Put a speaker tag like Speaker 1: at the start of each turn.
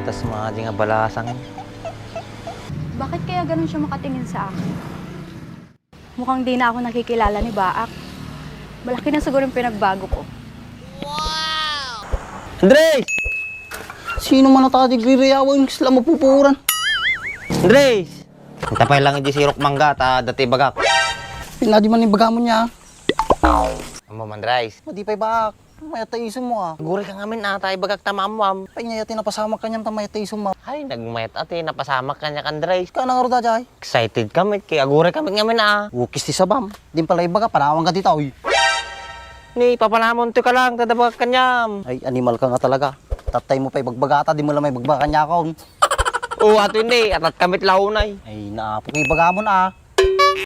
Speaker 1: tas mga di nga balasang.
Speaker 2: Bakit kaya ganun siya makatingin sa akin? Mukhang di na ako nakikilala ni Baak. Malaki na siguro yung pinagbago ko.
Speaker 1: Andres!
Speaker 3: Sino man natatigriyawan sila mapupuran?
Speaker 1: Andres! Tapay lang yung sirok mangga ta dati bagak.
Speaker 3: Pinadi man yung bagamon niya.
Speaker 1: Amo Andres.
Speaker 3: Di pa'y bak. Mayataiso mo ah.
Speaker 1: Guri ka ngamin atay bagak tamamwam.
Speaker 3: Panyayati na pasama kanyang tamayataiso mo.
Speaker 1: Ay, nagmayat ate, napasama ka niya Andres.
Speaker 3: Ka nang aruda jay.
Speaker 1: Excited kami, kaya agure kami ngamin
Speaker 3: Wukis ti sabam. Din pala ibaga, panawang ka dito. Uy.
Speaker 1: Ni, papanamon to ka lang, tadabag kanyam.
Speaker 3: Ay, animal ka nga talaga. Tatay mo pa'y bagbagata, di mo lang may bagbaga kanya ako.
Speaker 1: Oo, ato hindi, atat kamit launay.
Speaker 3: Ay, naapok kay bagamon ah.